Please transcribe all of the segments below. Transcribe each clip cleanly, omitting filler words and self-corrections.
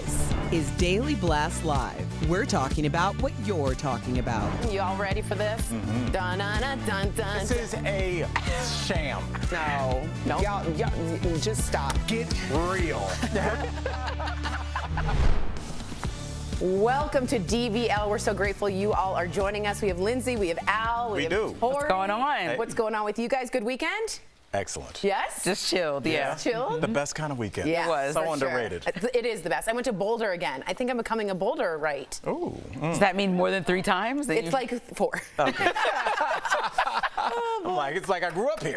This is Daily Blast Live. We're talking about what you're talking about. You all ready for this? Mm-hmm. Dun, dun, dun, dun, dun. This is a sham. No. Y'all, just stop. Get real. Welcome to DBL. We're so grateful you all are joining us. We have Lindsay, we have Al, we have do. Tori. What's going on? Hey. What's going on with you guys? Good weekend? Excellent. Yes? Just chilled, yeah. Chilled? The best kind of weekend. Yeah, It was. So for sure. underrated. It is the best. I went to Boulder again. I think I'm becoming a Boulder, right? Ooh. Does that mean more than 3 times? that It's you- like 4. Okay. I'm like, it's like I grew up here.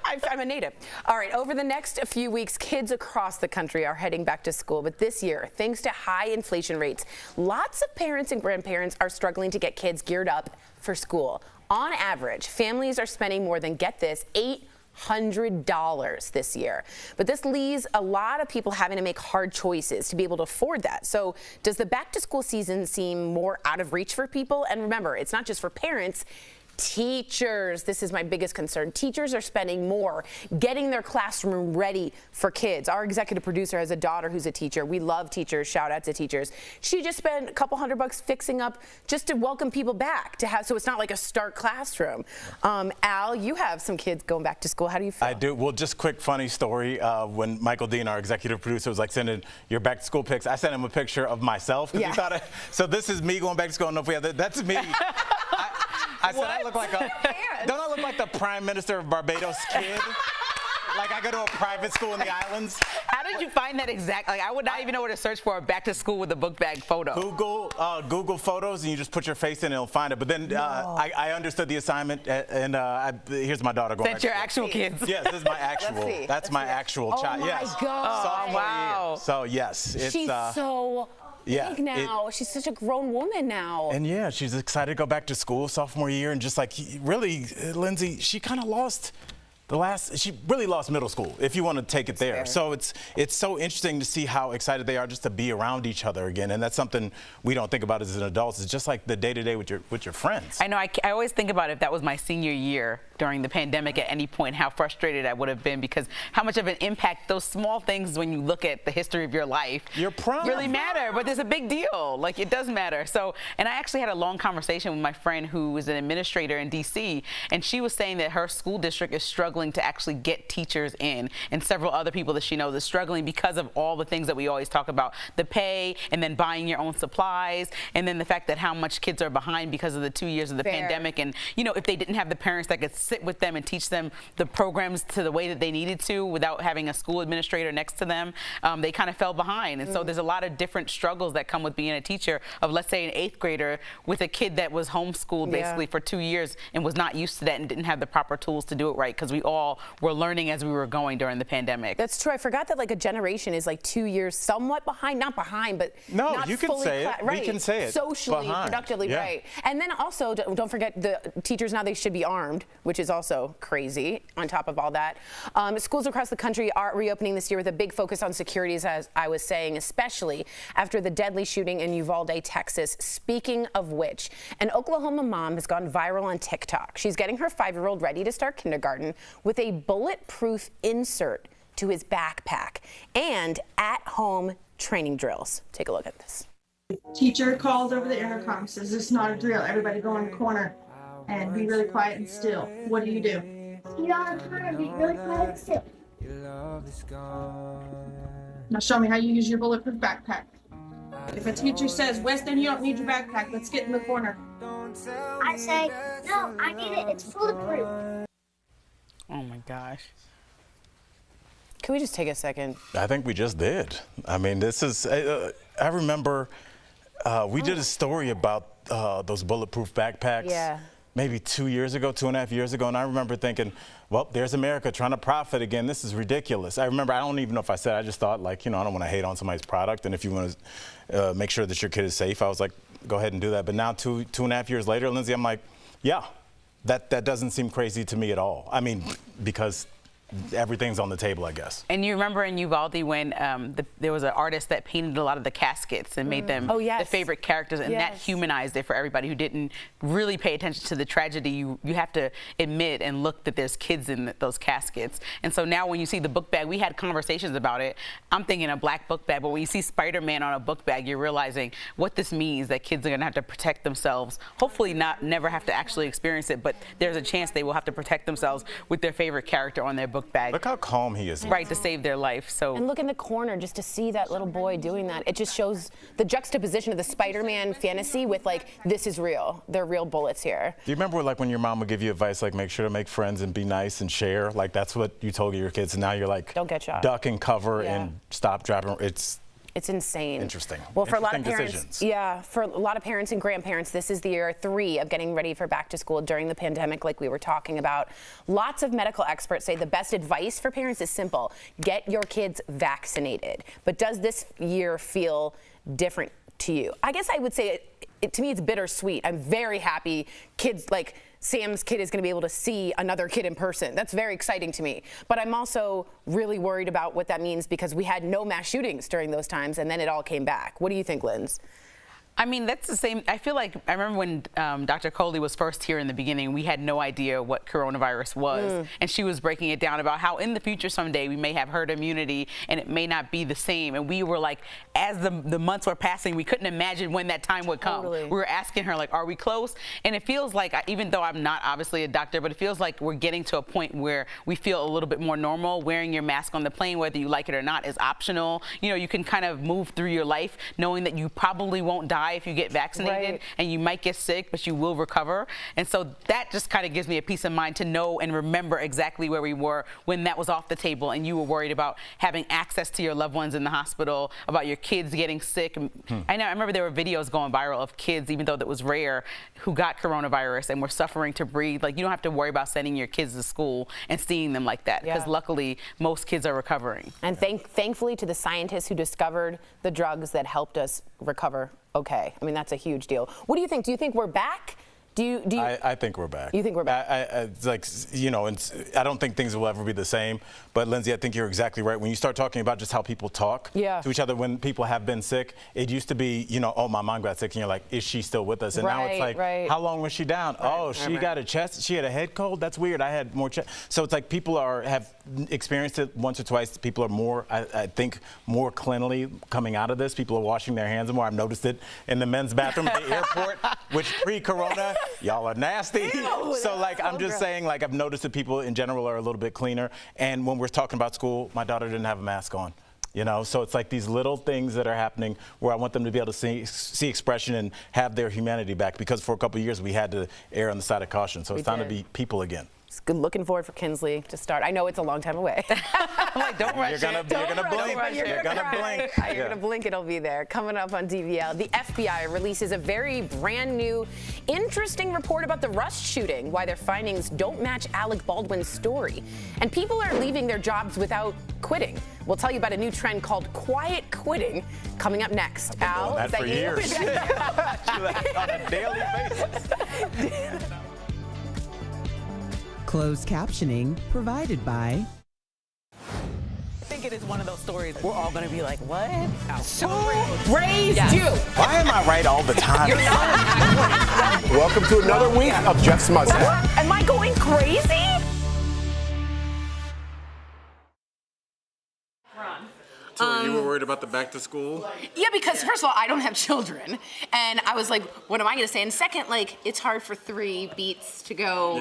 I'm a native. All right, over the next few weeks, kids across the country are heading back to school. But this year, thanks to high inflation rates, lots of parents and grandparents are struggling to get kids geared up for school. On average, families are spending more than, get this, $800 this year. But this leaves a lot of people having to make hard choices to be able to afford that. So does the back to school season seem more out of reach for people? And remember, it's not just for parents. Teachers, this is my biggest concern. Teachers are spending more getting their classroom ready for kids. Our executive producer has a daughter who's a teacher. We love teachers. Shout out to teachers. She just spent a couple $100 fixing up just to welcome people back to have, so it's not like a start classroom. Al, you have some kids going back to school. How do you feel? I do. Well, just quick funny story. When Michael Dean, our executive producer, was like sending your back to school pics, I sent him a picture of myself because Yeah. he thought, so this is me going back to school. I don't know if we have that. That's me. I said I look like don't I look like the Prime Minister of Barbados kid? Like I go to a private school in the islands. How did you find that exact? Like, I would not even know where to search for a back to school with a book bag photo. Google Photos, and you just put your face in and it'll find it. But then I understood the assignment, and here's my daughter going. That's your actual kids. Yes, this is my actual. see. That's my actual child. Oh my Yes. God. Sophomore wow. year. So yes, it's She's so yeah, big now. She's such a grown woman now. and yeah, she's excited to go back to school sophomore year, and just like really, Lindsay, she kind of lost. She really lost middle school, if you want to take it there. fair. So it's so interesting to see how excited they are just to be around each other again, and that's something we don't think about as an adult. It's just like the day-to-day with your friends. I know. I always think about if that was my senior year during the pandemic at any point, how frustrated I would have been because how much of an impact those small things when you look at the history of your life Your prom. really matter. But there's a big deal. Like, it does matter. So, and I actually had a long conversation with my friend who is an administrator in D.C., and she was saying that her school district is struggling to actually get teachers in, and several other people that she knows is struggling because of all the things that we always talk about, the pay, and then buying your own supplies, and then the fact that how much kids are behind because of the 2 years of the Fair. pandemic. And you know, if they didn't have the parents that could sit with them and teach them the programs to the way that they needed to without having a school administrator next to them, they kind of fell behind. And so there's a lot of different struggles that come with being a teacher of, let's say, an 8th grader with a kid that was homeschooled basically for 2 years and was not used to that and didn't have the proper tools to do it right, because we all were learning as we were going during the pandemic. That's true. I forgot that like a generation is like 2 years somewhat behind, not behind, but No, not you can fully say it. right. We can say it. Socially, Behind. productively, Yeah. right. And then also, don't forget the teachers now, they should be armed, which is also crazy on top of all that. Schools across the country are reopening this year with a big focus on security, as I was saying, especially after the deadly shooting in Uvalde, Texas. Speaking of which, an Oklahoma mom has gone viral on TikTok. She's getting her 5-year-old ready to start kindergarten with a bulletproof insert to his backpack and at-home training drills. Take a look at this. Teacher calls over the intercom, says this is not a drill. Everybody go in the corner and be really quiet and still. What do? You don't have time, be really quiet and still. Now show me how you use your bulletproof backpack. If a teacher says, Weston, you don't need your backpack, let's get in the corner. I say, no, I need it, it's bulletproof. Oh my gosh. Can we just take a second? I think we just did. I mean, this is, I remember we did a story about those bulletproof backpacks. Yeah. Maybe 2 years ago, 2.5 years ago, and I remember thinking, well, there's America trying to profit again. This is ridiculous. I remember, I don't even know if I said, I just thought, like, you know, I don't want to hate on somebody's product, and if you want to make sure that your kid is safe, I was like, go ahead and do that. But now, 2.5 years later, Lindsay, I'm like, yeah, that doesn't seem crazy to me at all. I mean, because everything's on the table, I guess. And you remember in Uvalde when there was an artist that painted a lot of the caskets and made them the favorite characters, and that humanized it for everybody who didn't really pay attention to the tragedy. You have to admit and look that there's kids in those caskets. And so now when you see the book bag, we had conversations about it. I'm thinking a black book bag, but when you see Spider-Man on a book bag, you're realizing what this means, that kids are going to have to protect themselves. Hopefully never have to actually experience it, but there's a chance they will have to protect themselves with their favorite character on their book bag. Look how calm he is. Right, to save their life. So. And look in the corner just to see that little boy doing that. It just shows the juxtaposition of the Spider-Man fantasy with like, this is real. They're real bullets here. Do you remember like when your mom would give you advice like make sure to make friends and be nice and share? Like that's what you told your kids, and now you're like, don't get shot. Duck and cover and stop, dropping. It's insane. Interesting. Well, for a lot of parents, for a lot of parents and grandparents, this is the year 3 of getting ready for back to school during the pandemic, like we were talking about. Lots of medical experts say the best advice for parents is simple: get your kids vaccinated. But does this year feel different to you? I guess I would say to me it's bittersweet. I'm very happy kids like Sam's kid is going to be able to see another kid in person. That's very exciting to me. But I'm also really worried about what that means because we had no mass shootings during those times, and then it all came back. What do you think, Linz? I mean, that's the same. I feel like I remember when Dr. Coley was first here in the beginning, we had no idea what coronavirus was. And she was breaking it down about how in the future someday we may have herd immunity and it may not be the same. And we were like, as the months were passing, we couldn't imagine when that time would come. Totally. We were asking her, like, are we close? And it feels like, even though I'm not obviously a doctor, but it feels like we're getting to a point where we feel a little bit more normal. Wearing your mask on the plane, whether you like it or not, is optional. You know, you can kind of move through your life knowing that you probably won't die if you get vaccinated, and you might get sick, but you will recover. And so that just kind of gives me a peace of mind to know and remember exactly where we were when that was off the table and you were worried about having access to your loved ones in the hospital, about your kids getting sick. I remember there were videos going viral of kids, even though that was rare, who got coronavirus and were suffering to breathe. Like, you don't have to worry about sending your kids to school and seeing them like that, because luckily most kids are recovering. And thankfully to the scientists who discovered the drugs that helped us recover. Okay, I mean, that's a huge deal. What do you think? Do you think we're back? I think we're back. You think we're back? It's like, you know, I don't think things will ever be the same. But Lindsay, I think you're exactly right. When you start talking about just how people talk to each other when people have been sick, it used to be, you know, oh, my mom got sick, and you're like, is she still with us? And now it's like, how long was she down? Oh, she got a chest. She had a head cold. That's weird. I had more chest. So it's like people have experienced it once or twice. People are more, I think, more cleanly coming out of this. People are washing their hands more. I've noticed it in the men's bathroom at the airport, which pre-corona, y'all are nasty. So like, I'm just saying, like, I've noticed that people in general are a little bit cleaner. And when we're talking about school, my daughter didn't have a mask on. You know, so it's like these little things that are happening where I want them to be able to see expression and have their humanity back, because for a couple of years we had to err on the side of caution. So it's time to be people again. Good. Looking forward for Kinsley to start. I know it's a long time away. I'm like, don't rush. You're gonna blink. You're gonna blink. It'll be there. Coming up on DBL, the FBI releases a very brand new, interesting report about the Rust shooting. Why their findings don't match Alec Baldwin's story, and people are leaving their jobs without quitting. We'll tell you about a new trend called quiet quitting. Coming up next. Al, is that for years? On a daily basis. Closed captioning provided by... I think it is one of those stories we're all going to be like, what? So raised you. Why am I right all the time? Welcome to another week of Jeff's Mustache. Am I going crazy? So you were worried about the back to school? Yeah, because first of all, I don't have children, and I was like, what am I going to say? And second, like, it's hard for 3 beats to go.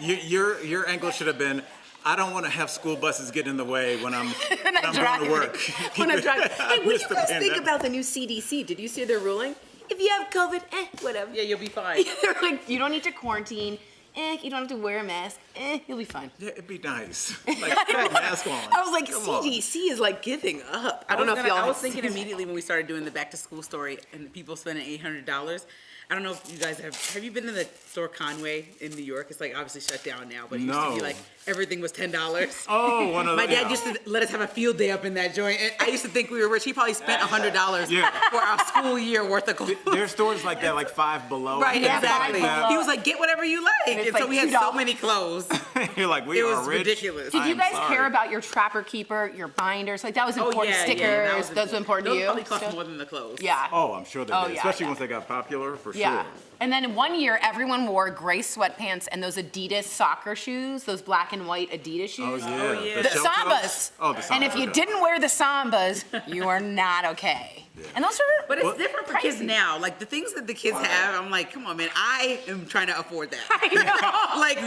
Yeah, your angle should have been, I don't want to have school buses get in the way when I'm going to work. When I'm driving. Hey, what do you guys think about the new CDC? Did you see their ruling? If you have COVID, whatever. Yeah, you'll be fine. They're like, you don't need to quarantine. You don't have to wear a mask. You'll be fine. Yeah, it'd be nice. Like, put a mask on. I was like, CDC is like giving up. I don't know if y'all. I was thinking immediately when we started doing the back to school story and people spending $800. I don't know if you guys have you been in the store Conway in New York? It's like obviously shut down now, but it used to be like everything was $10. Oh, one of My dad used to let us have a field day up in that joint. And I used to think we were rich. He probably spent $100 for our school year worth of clothes. There's stores like that, like Five Below. Right, and exactly. Like He was like, get whatever you like. And so we had so many clothes. You're like, we It are was rich. ridiculous. Did you guys care about your Trapper Keeper, your binders? Like that was important. Stickers, those were important to you. Those probably cost more than the clothes. Yeah. Oh, I'm sure they did. yeah, Especially once they got popular, for Yeah. sure. And then one year, everyone wore gray sweatpants and those Adidas soccer shoes, those black and white Adidas shoes. Oh, yeah. The shell Sambas. toes? Oh, the Sambas. And if you didn't wear the Sambas, you are not okay. Yeah. And those are But it's different for kids now. Like the things that the kids have, I'm like, come on, man, I am trying to afford that. I know. Like,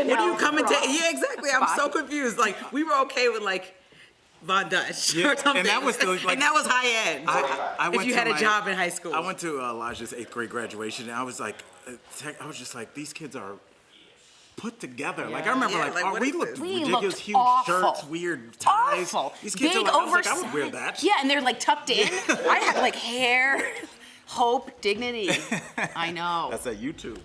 what do you come and take? Yeah, exactly. I'm so confused. Like, we were okay with like Von Dutch or something. And that was still, like, and that was high end. I went if you to had a job in high school. I went to Elijah's 8th grade graduation, and I was just like, these kids are put together. Yeah. Like I remember, we looked ridiculous, huge awful. shirts, weird ties. Awful. These kids Big are like, I would wear that. Yeah, and they're like tucked in. I had like hair, hope, dignity. I know. That's at YouTube.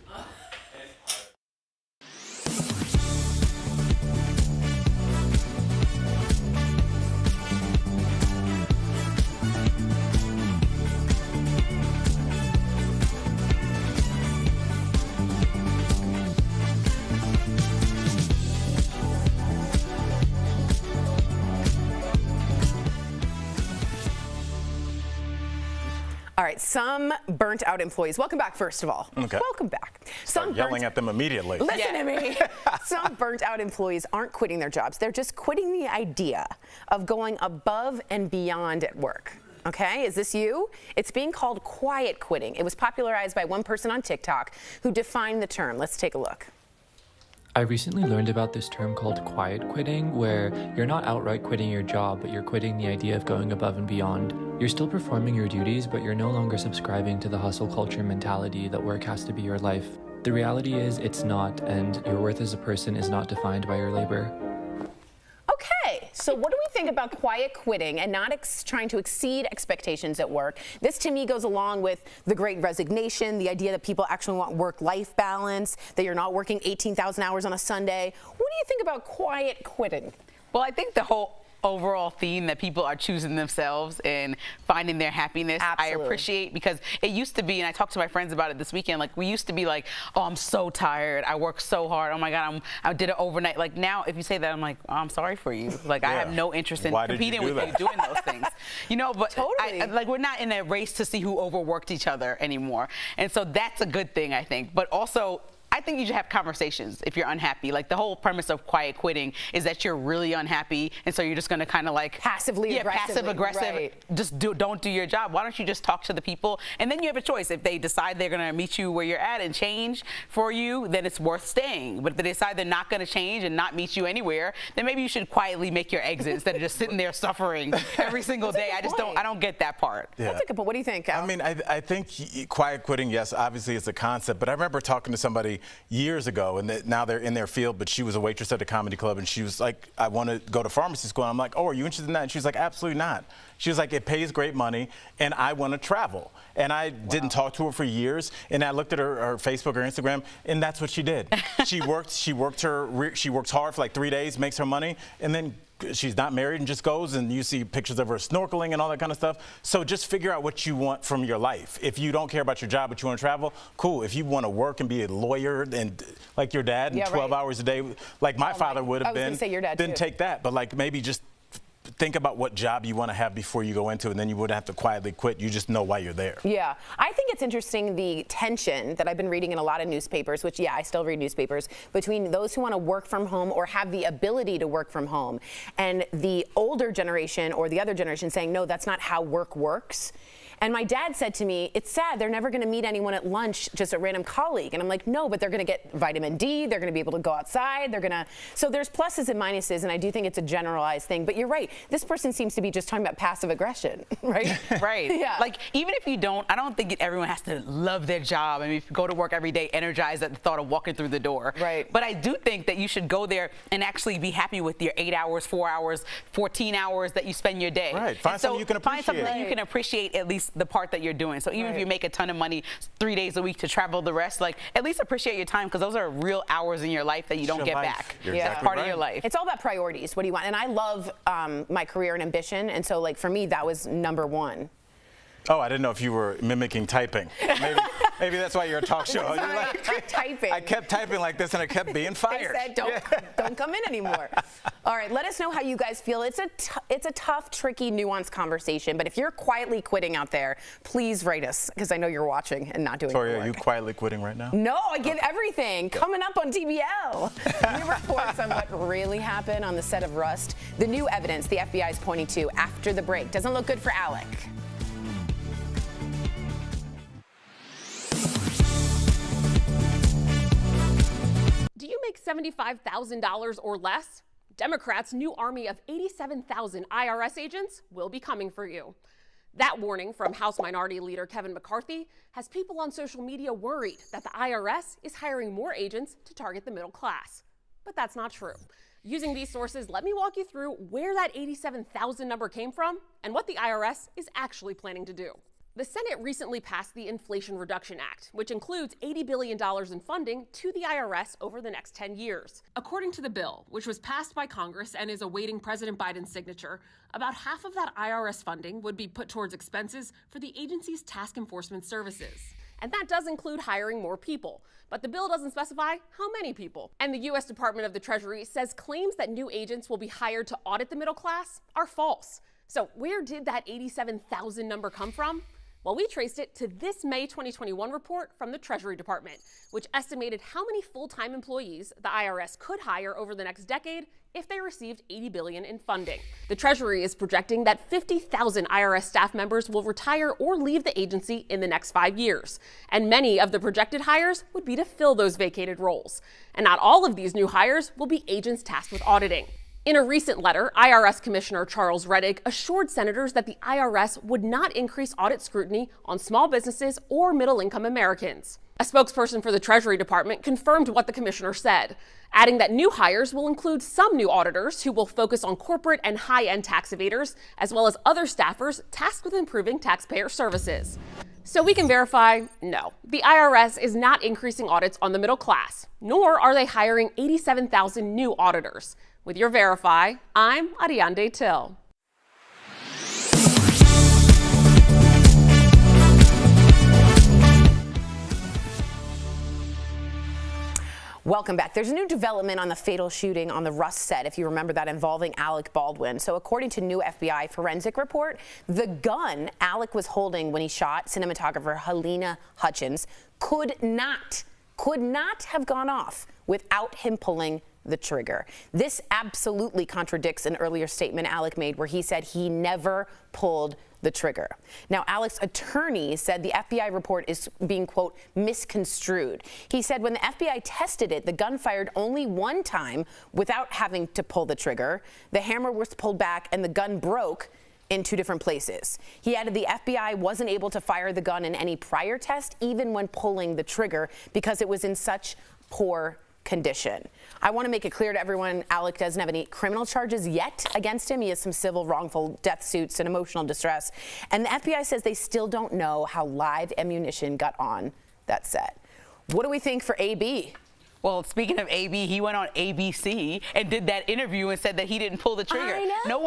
All right, some burnt out employees. Welcome back, first of all. Okay. Welcome back. Start yelling at them immediately. Listen to me. Some burnt out employees aren't quitting their jobs. They're just quitting the idea of going above and beyond at work. Okay, is this you? It's being called quiet quitting. It was popularized by one person on TikTok who defined the term. Let's take a look. I recently learned about this term called quiet quitting, where you're not outright quitting your job, but you're quitting the idea of going above and beyond. You're still performing your duties, but you're no longer subscribing to the hustle culture mentality that work has to be your life. The reality is it's not, and your worth as a person is not defined by your labor. Okay, so what do we think about quiet quitting and not trying to exceed expectations at work? This to me goes along with the Great Resignation, the idea that people actually want work-life balance, that you're not working 18,000 hours on a Sunday. What do you think about quiet quitting? Well, I think the whole overall theme that people are choosing themselves and finding their happiness. Absolutely. I appreciate, because it used to be, and I talked to my friends about it this weekend, like we used to be like, oh, I'm so tired, I work so hard, oh my God, I did it overnight. Like now, if you say that, I'm like, oh, I'm sorry for you. Like I have no interest in competing with you doing those things. You know, but totally. like we're not in a race to see who overworked each other anymore. And so that's a good thing, I think. But also, I think you should have conversations if you're unhappy. Like the whole premise of quiet quitting is that you're really unhappy, and so you're just going to kind of like passive aggressive, right. just don't do your job. Why don't you just talk to the people, and then you have a choice. If they decide they're going to meet you where you're at and change for you, then it's worth staying. But if they decide they're not going to change and not meet you anywhere, then maybe you should quietly make your exit instead of just sitting there suffering every single day. I don't get that part. Yeah. That's a good point. What do you think, Al? I mean, I think quiet quitting, yes, obviously it's a concept, but I remember talking to somebody years ago, and now they're in their field, but she was a waitress at a comedy club, and she was like, I want to go to pharmacy school. And I'm like, oh, are you interested in that? And she was like, absolutely not. She was like, it pays great money, and I want to travel. And I didn't talk to her for years, and I looked at her Facebook or Instagram, and that's what she did. She works hard for like 3 days, makes her money, and then she's not married and just goes, and you see pictures of her snorkeling and all that kind of stuff. So just figure out what you want from your life. If you don't care about your job but you want to travel, cool. If you want to work and be a lawyer and like your dad, and 12 hours a day, like my father would have been, I was going to say your dad then too. take that. But like maybe just think about what job you want to have before you go into it, and then you wouldn't have to quietly quit. You just know why you're there. Yeah. I think it's interesting, the tension that I've been reading in a lot of newspapers, which, yeah, I still read newspapers, between those who want to work from home or have the ability to work from home, and the older generation or the other generation saying, no, that's not how work works. And my dad said to me, it's sad, they're never going to meet anyone at lunch, just a random colleague. And I'm like, no, but they're going to get vitamin D, they're going to be able to go outside, so there's pluses and minuses, and I do think it's a generalized thing. But you're right, this person seems to be just talking about passive aggression, right? Right. Yeah. Like, even if you don't, I don't think everyone has to love their job. I mean, if you go to work every day energized at the thought of walking through the door. Right. But I do think that you should go there and actually be happy with your 8 hours, 4 hours, 14 hours that you spend your day. Right. Find something you can appreciate. Find something that you can appreciate at least the part that you're doing. So even if you make a ton of money 3 days a week to travel the rest, like at least appreciate your time, because those are real hours in your life that you don't get back. You're Yeah. exactly Part right. of your life. It's all about priorities. What do you want? And I love my career and ambition, and so like for me, that was number one. Oh, I didn't know if you were mimicking typing. Maybe that's why you're a talk show. You're like, Typing. I kept typing like this and I kept being fired. They said, don't come in anymore. All right, let us know how you guys feel. It's a tough, tricky, nuanced conversation, but if you're quietly quitting out there, please write us, because I know you're watching and not doing your Sorry, work. are you quietly quitting right now? No, I get everything. Coming up on DBL. New reports on what really happened on the set of Rust. The new evidence the FBI is pointing to after the break. Doesn't look good for Alec. Do you make $75,000 or less? Democrats' new army of 87,000 IRS agents will be coming for you. That warning from House Minority Leader Kevin McCarthy has people on social media worried that the IRS is hiring more agents to target the middle class. But that's not true. Using these sources, let me walk you through where that 87,000 number came from and what the IRS is actually planning to do. The Senate recently passed the Inflation Reduction Act, which includes $80 billion in funding to the IRS over the next 10 years. According to the bill, which was passed by Congress and is awaiting President Biden's signature, about half of that IRS funding would be put towards expenses for the agency's task enforcement services. And that does include hiring more people. But the bill doesn't specify how many people. And the U.S. Department of the Treasury says claims that new agents will be hired to audit the middle class are false. So where did that 87,000 number come from? Well, we traced it to this May 2021 report from the Treasury Department, which estimated how many full-time employees the IRS could hire over the next decade if they received $80 billion in funding. The Treasury is projecting that 50,000 IRS staff members will retire or leave the agency in the next 5 years. And many of the projected hires would be to fill those vacated roles. And not all of these new hires will be agents tasked with auditing. In a recent letter, IRS Commissioner Charles Rettig assured senators that the IRS would not increase audit scrutiny on small businesses or middle-income Americans. A spokesperson for the Treasury Department confirmed what the commissioner said, adding that new hires will include some new auditors who will focus on corporate and high-end tax evaders, as well as other staffers tasked with improving taxpayer services. So we can verify, no, the IRS is not increasing audits on the middle class, nor are they hiring 87,000 new auditors. With your Verify, I'm Ariande Till. Welcome back. There's a new development on the fatal shooting on the Rust set, if you remember that, involving Alec Baldwin. So according to new FBI forensic report, the gun Alec was holding when he shot cinematographer Helena Hutchins could not have gone off without him pulling the trigger. This absolutely contradicts an earlier statement Alec made where he said he never pulled the trigger. Now, Alec's attorney said the FBI report is being, quote, misconstrued. He said when the FBI tested it, the gun fired only one time without having to pull the trigger. The hammer was pulled back and the gun broke in two different places. He added the FBI wasn't able to fire the gun in any prior test, even when pulling the trigger, because it was in such poor condition. I want to make it clear to everyone, Alec doesn't have any criminal charges yet against him. He has some civil wrongful death suits and emotional distress. And the FBI says they still don't know how live ammunition got on that set. What do we think for AB? Well, speaking of AB, he went on ABC and did that interview and said that he didn't pull the trigger. I know.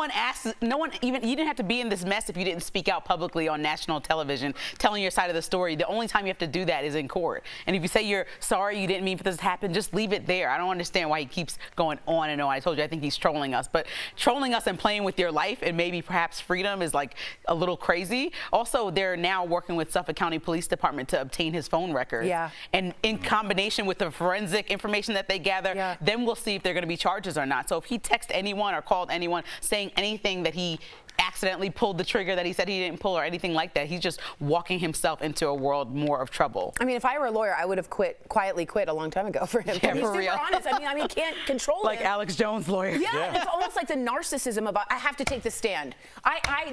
You didn't have to be in this mess if you didn't speak out publicly on national television telling your side of the story. The only time you have to do that is in court. And if you say you're sorry, you didn't mean for this to happen, just leave it there. I don't understand why he keeps going on and on. I told you, I think he's trolling us. But trolling us and playing with your life and maybe perhaps freedom is like a little crazy. Also, they're now working with Suffolk County Police Department to obtain his phone records. Yeah. And in combination with the forensic information that they gather, then we'll see if there are going to be charges or not. So if he texted anyone or called anyone saying anything that he accidentally pulled the trigger that he said he didn't pull or anything like that, he's just walking himself into a world more of trouble. I mean, if I were a lawyer, I would have quietly quit a long time ago for him. Yeah, He's for super real. honest. I mean, can't control like him. Alex Jones' lawyer. Yeah, it's almost like the narcissism about, I have to take the stand.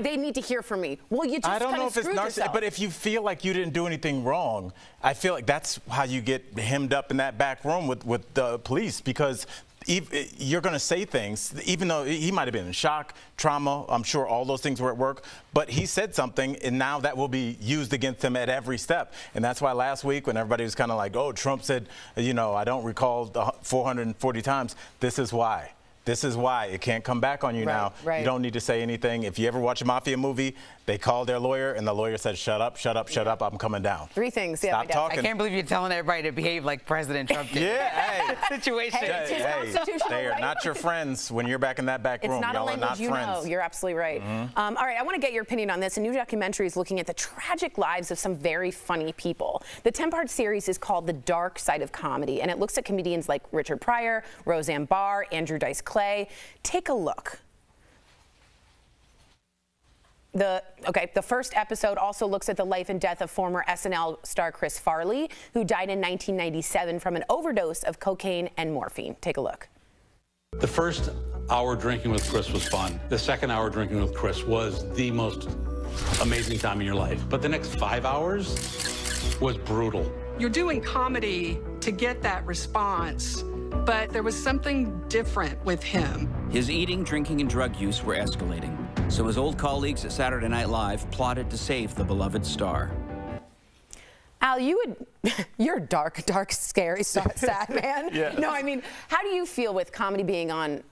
They need to hear from me. Well, you just I don't kind know of if it's screwed narcissism, yourself. but if you feel like you didn't do anything wrong, I feel like that's how you get hemmed up in that back room with the police, because you're going to say things, even though he might have been in shock, trauma, I'm sure all those things were at work, but he said something, and now that will be used against him at every step. And that's why last week when everybody was kind of like, oh, Trump said, you know, I don't recall 440 times, this is why. This is why it can't come back on you now. Right. You don't need to say anything. If you ever watch a mafia movie, they call their lawyer, and the lawyer says, shut up, shut up, shut up, I'm coming down. 3 things. Stop talking. I can't believe you're telling everybody to behave like President Trump did. Yeah, hey. Situation. Hey, it's his constitutional They are right. not your friends when you're back in that back room. It's not Y'all a language are not you friends. know. You're absolutely right. All right, I want to get your opinion on this. A new documentary is looking at the tragic lives of some very funny people. The 10-part series is called The Dark Side of Comedy, and it looks at comedians like Richard Pryor, Roseanne Barr, Andrew Dice Clay. Take a look. The first episode also looks at the life and death of former SNL star Chris Farley, who died in 1997 from an overdose of cocaine and morphine. Take a look. The first hour drinking with Chris was fun. The second hour drinking with Chris was the most amazing time in your life. But the next 5 hours was brutal. You're doing comedy to get that response, but there was something different with him. His eating, drinking, and drug use were escalating. So his old colleagues at Saturday Night Live plotted to save the beloved star. Al, you're dark, scary, sad man. Yeah. No, I mean, how do you feel with comedy being on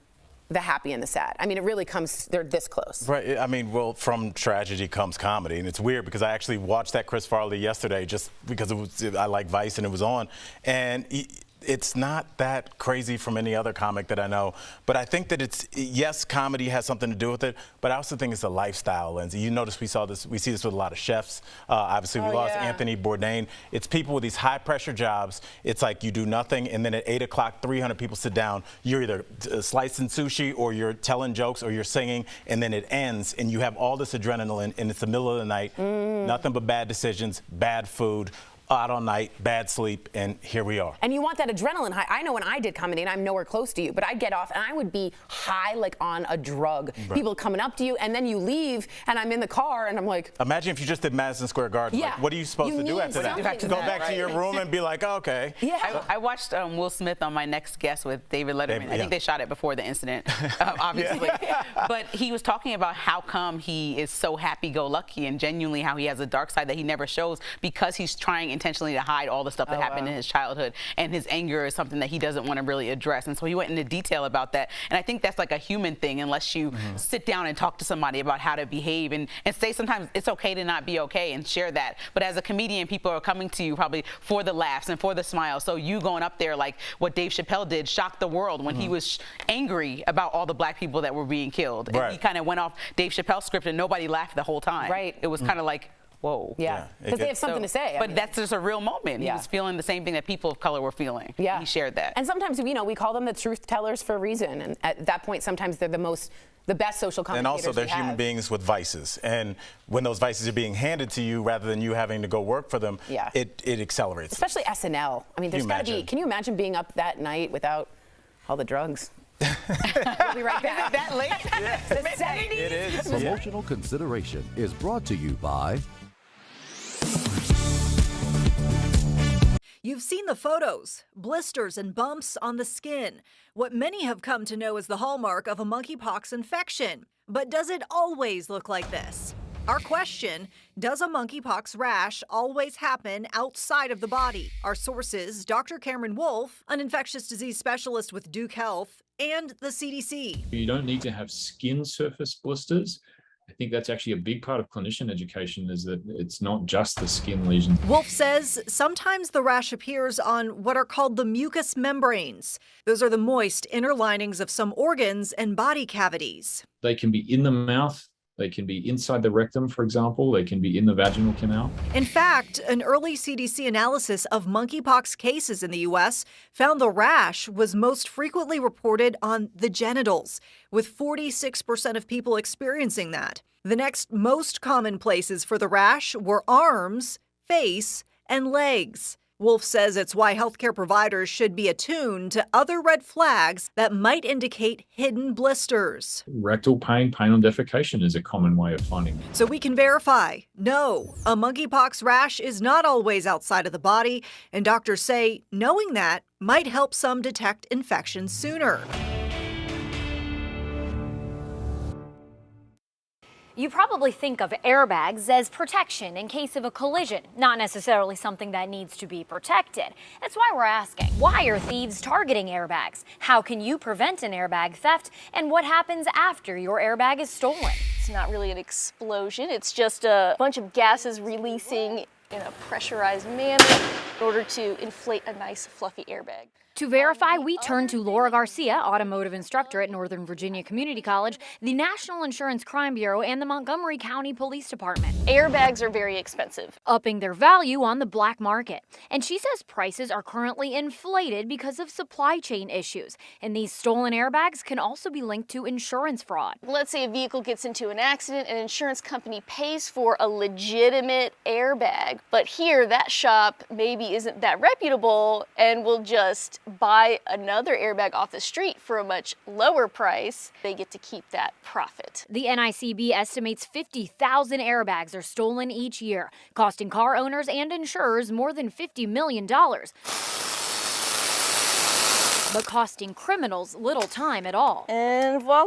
the happy and the sad? I mean, it really comes, they're this close. Right. I mean, well, from tragedy comes comedy. And it's weird because I actually watched that Chris Farley yesterday just because I like Vice and it was on. And it's not that crazy from any other comic that I know, but I think that yes, comedy has something to do with it, but I also think it's a lifestyle lens. You notice we see this with a lot of chefs. Obviously, we lost Anthony Bourdain. It's people with these high-pressure jobs. It's like you do nothing, and then at 8 o'clock, 300 people sit down. You're either slicing sushi, or you're telling jokes, or you're singing, and then it ends, and you have all this adrenaline, and it's the middle of the night, nothing but bad decisions, bad food, out all night, bad sleep, and here we are. And you want that adrenaline high. I know when I did comedy, and I'm nowhere close to you, but I'd get off and I would be high like on a drug. Right. People coming up to you, and then you leave, and I'm in the car, and I'm like... Imagine if you just did Madison Square Garden. Yeah. Like, what are you supposed to do after that? Go back to your room and be like, oh, okay. Yeah. I watched Will Smith on My Next Guest with David Letterman. I think they shot it before the incident, obviously. But he was talking about how come he is so happy-go-lucky and genuinely how he has a dark side that he never shows because he's trying intentionally to hide all the stuff that happened in his childhood, and his anger is something that he doesn't want to really address. And so he went into detail about that. And I think that's like a human thing, unless you sit down and talk to somebody about how to behave and say sometimes it's okay to not be okay and share that. But as a comedian, people are coming to you probably for the laughs and for the smiles. So you going up there like what Dave Chappelle did shocked the world when he was angry about all the black people that were being killed. Right. And he kind of went off Dave Chappelle's script and nobody laughed the whole time. Right. It was kind of like, whoa. Yeah, because they have something to say. But that's just a real moment. He was feeling the same thing that people of color were feeling. Yeah. He shared that. And sometimes, you know, we call them the truth tellers for a reason. And at that point, sometimes they're the best social commentators. And also, there's human beings with vices. And when those vices are being handed to you rather than you having to go work for them, it accelerates. Especially SNL. I mean, there's got to be, can you imagine being up that night without all the drugs? We'll be right back. That late? The 70s? It is. Promotional consideration is brought to you by... You've seen the photos, blisters and bumps on the skin, what many have come to know as the hallmark of a monkeypox infection. But does it always look like this? Our question, does a monkeypox rash always happen outside of the body? Our sources, Dr. Cameron Wolfe, an infectious disease specialist with Duke Health, and the CDC. You don't need to have skin surface blisters. I think that's actually a big part of clinician education, is that it's not just the skin lesions. Wolfe says sometimes the rash appears on what are called the mucous membranes. Those are the moist inner linings of some organs and body cavities. They can be in the mouth. They can be inside the rectum, for example. They can be in the vaginal canal. In fact, an early CDC analysis of monkeypox cases in the U.S. found the rash was most frequently reported on the genitals, with 46% of people experiencing that. The next most common places for the rash were arms, face, and legs. Wolf says it's why healthcare providers should be attuned to other red flags that might indicate hidden blisters. Rectal pain, pain on defecation is a common way of finding. So we can verify, no, a monkeypox rash is not always outside of the body, and doctors say knowing that might help some detect infections sooner. You probably think of airbags as protection in case of a collision, not necessarily something that needs to be protected. That's why we're asking, why are thieves targeting airbags? How can you prevent an airbag theft? And what happens after your airbag is stolen? It's not really an explosion, it's just a bunch of gases releasing in a pressurized manner in order to inflate a nice fluffy airbag. To verify, we turn to Laura Garcia, automotive instructor at Northern Virginia Community College, the National Insurance Crime Bureau, and the Montgomery County Police Department. Airbags are very expensive, upping their value on the black market. And she says prices are currently inflated because of supply chain issues. And these stolen airbags can also be linked to insurance fraud. Let's say a vehicle gets into an accident, an insurance company pays for a legitimate airbag, but here that shop maybe isn't that reputable and will just buy another airbag off the street for a much lower price. They get to keep that profit. The NICB estimates 50,000 airbags are stolen each year, costing car owners and insurers more than $50 million. But costing criminals little time at all. And voila!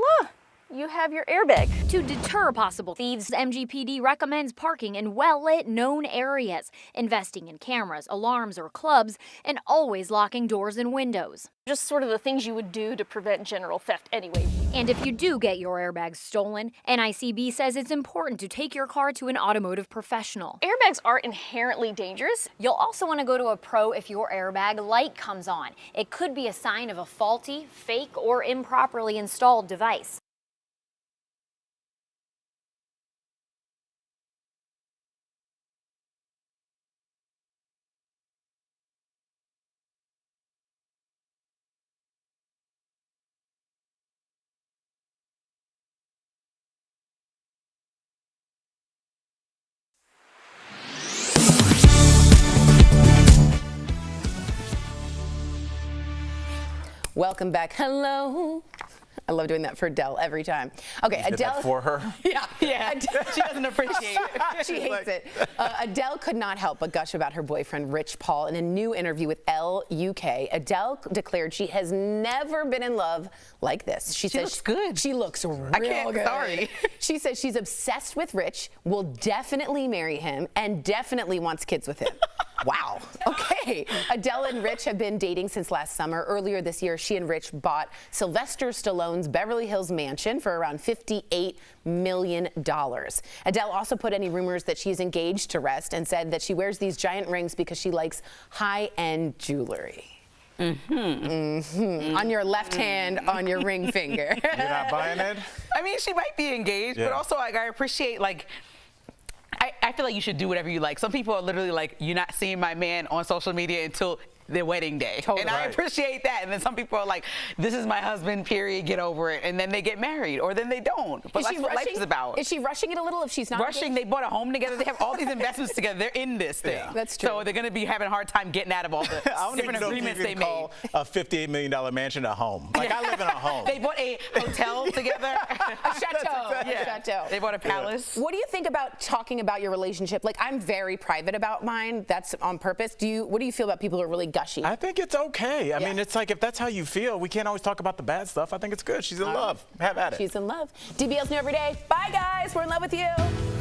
You have your airbag. To deter possible thieves, MGPD recommends parking in well-lit, known areas, investing in cameras, alarms, or clubs, and always locking doors and windows. Just sort of the things you would do to prevent general theft anyway. And if you do get your airbags stolen, NICB says it's important to take your car to an automotive professional. Airbags are inherently dangerous. You'll also want to go to a pro if your airbag light comes on. It could be a sign of a faulty, fake, or improperly installed device. Welcome back. Hello. I love doing that for Adele every time. Okay, You did Adele. that for her? Yeah. She doesn't appreciate it. She hates it. Adele could not help but gush about her boyfriend, Rich Paul. In a new interview with Elle UK, Adele declared she has never been in love like this. She says looks good. She looks real I can't, good. sorry. She says she's obsessed with Rich, will definitely marry him, and definitely wants kids with him. Wow. Okay. Adele and Rich have been dating since last summer. Earlier this year, she and Rich bought Sylvester Stallone's Beverly Hills mansion for around $58 million. Adele also put any rumors that she's engaged to rest and said that she wears these giant rings because she likes high-end jewelry. On your left hand, on your ring finger. You're not buying it? I mean, she might be engaged, but also like I appreciate I feel like you should do whatever you like. Some people are literally like, you're not seeing my man on social media until their wedding day. Totally. And I appreciate that. And then some people are like, this is my husband, period, get over it. And then they get married, or then they don't. But that's what life is about. Is she rushing it a little if she's not rushing? engaged? They bought a home together. They have all these investments together. They're in this thing. Yeah, that's true. So they're going to be having a hard time getting out of all the different agreements they made. Call a $58 million mansion a home. Like, I live in a home. They bought a hotel together. A chateau. Yeah. A chateau. They bought a palace. What do you think about talking about your relationship? Like, I'm very private about mine. That's on purpose. What do you feel about people who are really gushy? I think it's okay. I mean, it's like, if that's how you feel, we can't always talk about the bad stuff. I think it's good. She's in love. Have at it. She's in love. DBL's new every day. Bye, guys. We're in love with you.